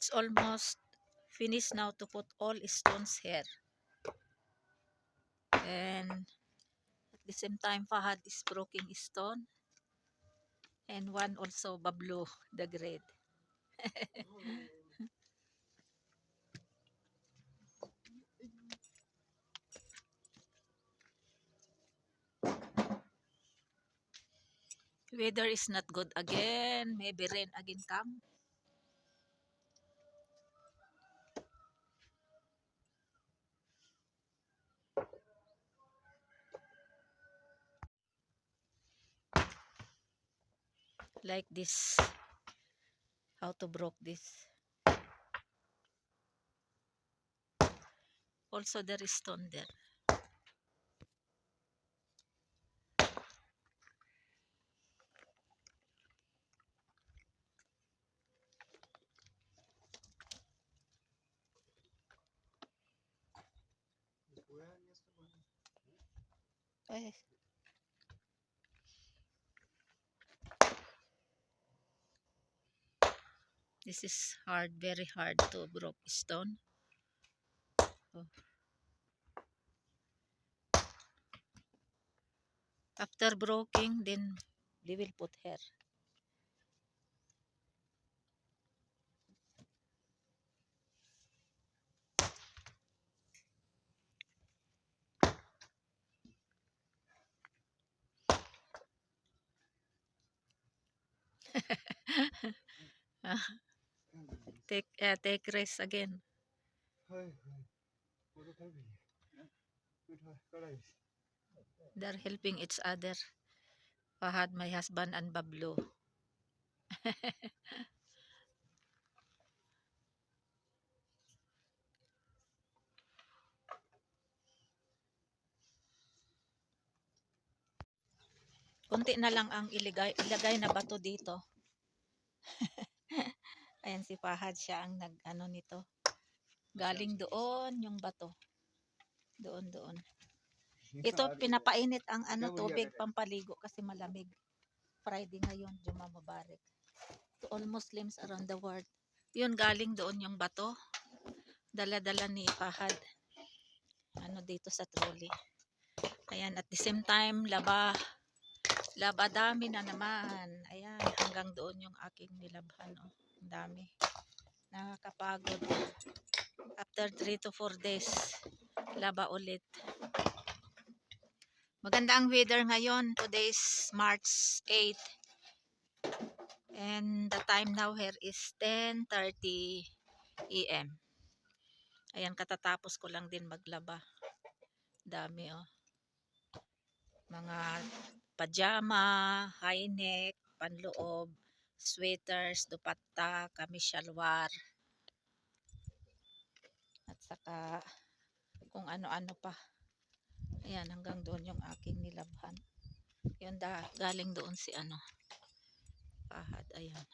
It's almost finished now to put all stones here. And at the same time, Fahad is broken stone. And one also Bablo, the grade. Weather is not good again. Maybe rain again come. Like this. How to broke this. Also there is stone there. Ay. This is hard, very hard to broke stone. Oh. After broking, then they will put here. Take rest again. They're helping each other. Fahad, my husband, and Bablo. Kunti na lang ang ilagay na bato dito. Ayan si Fahad, siya ang nag-ano nito. Galing doon yung bato. Doon. Ito pinapainit ang tubig pampaligo kasi malamig. Friday ngayon, Juma Mubarak. To all Muslims around the world. Yun galing doon yung bato. Dala-dala ni Fahad. Dito sa trolley. Ayan, at the same time, laba dami na naman. Ayan, hanggang doon yung aking nilabhan. Oh. Ang dami. Nakakapagod. After 3 to 4 days, laba ulit. Maganda ang weather ngayon. Today is March 8. And the time now here is 10:30 AM. Ayan, katatapos ko lang din maglaba. Dami oh. Mga pajama, high neck, panloob, sweaters, dupatta, kamis shalwar. At saka kung ano-ano pa. Ayan, hanggang doon yung aking nilabhan. Yun galing doon si Fahad. Ayan.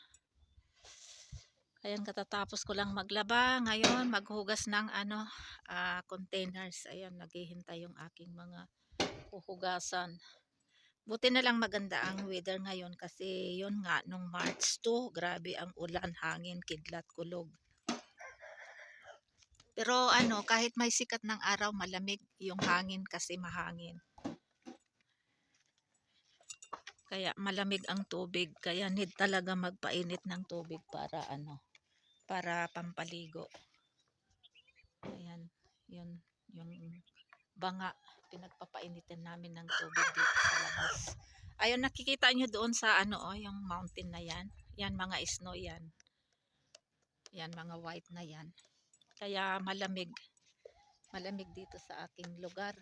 Ayan, katatapos ko lang maglaba. Ngayon, maghugas ng containers. Ayan, naghihintay yung aking mga huhugasan. Buti na lang maganda ang weather ngayon kasi yun nga, nung March 2, grabe ang ulan, hangin, kidlat, kulog. Pero kahit may sikat ng araw, malamig yung hangin kasi mahangin. Kaya malamig ang tubig, kaya need talaga magpainit ng tubig para para pampaligo. Ayan, yun yung banga, pinagpapainitin namin ng tubig dito sa labas. Ayun, nakikita nyo doon sa yung mountain na yan. Yan mga snow yan. Yan mga white na yan. Kaya malamig. Malamig dito sa aking lugar.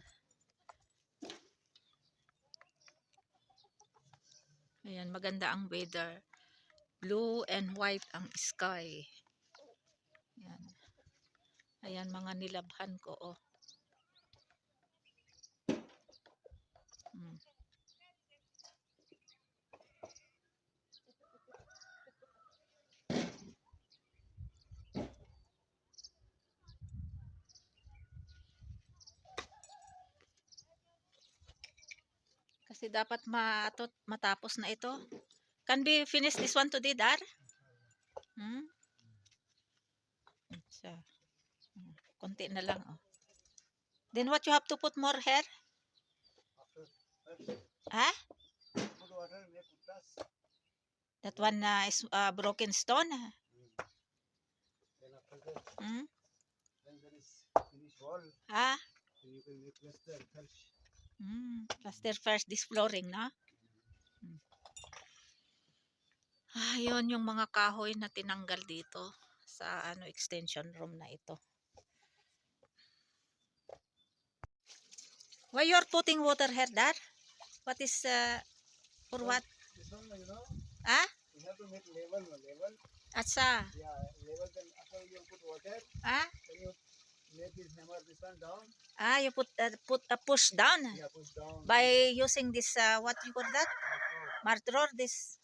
Ayan, maganda ang weather. Blue and white ang sky. Ayan. Ayan mga nilabhan ko oh. Kasi dapat matapos na ito. Can we finish this one today, Dar? Siya. Konti na lang. Oh. Then what you have to put more hair? After first, Ah? put water, make uttas. That one is broken stone. Then after that, Hmm? then there is finish wall. Ah? Then you can make plaster first. Plaster first this flooring, na? Yun yung mga kahoy na tinanggal dito sa extension room na ito. Why you're putting water here, Dad? What is for what? This one, you know, Ah? you have to make level, level. Atsa. Yeah, level. Then after you put water, Ah? then you make this hammer, this one down. You put push down Yeah, push down. by using this what you call that? Like Martror this.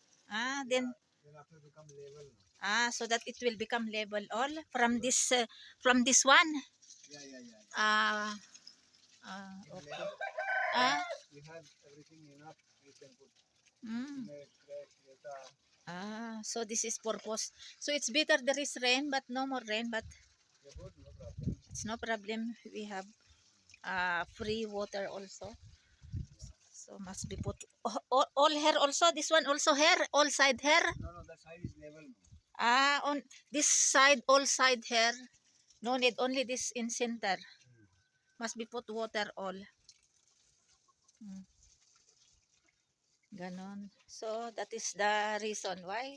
Then then after become level. so that it will become level all from this one. Yeah, yeah, yeah. Okay. Level. You have everything enough. You can put cement, crack, data. So this is purpose. So it's better there is rain, but no more rain, but Yeah, good, no problem. it's no problem. We have free water also. So must be put all hair also. This one also hair, all side hair. No, no, that side is level. On this side, all side hair. No need, only this in center. Must be put water all. Ganon. So that is the reason why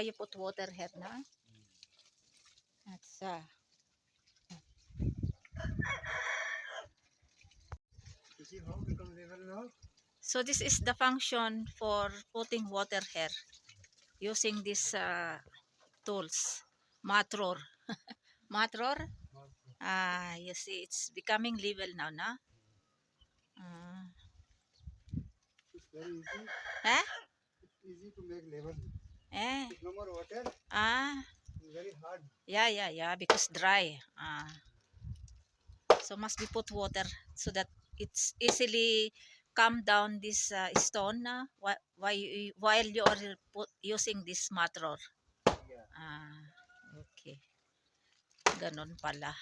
you put water here na. That's You see how become level now? So this is the function for putting water here using these tools. Matror. Matror? You see, it's becoming level now, na? It's very easy. Eh? It's easy to make level. Eh? If no more water, it's very hard. Yeah, because dry. So must be put water so that it's easily come down this stone na while you are using this matror. Yeah. Okay. Ganon pala.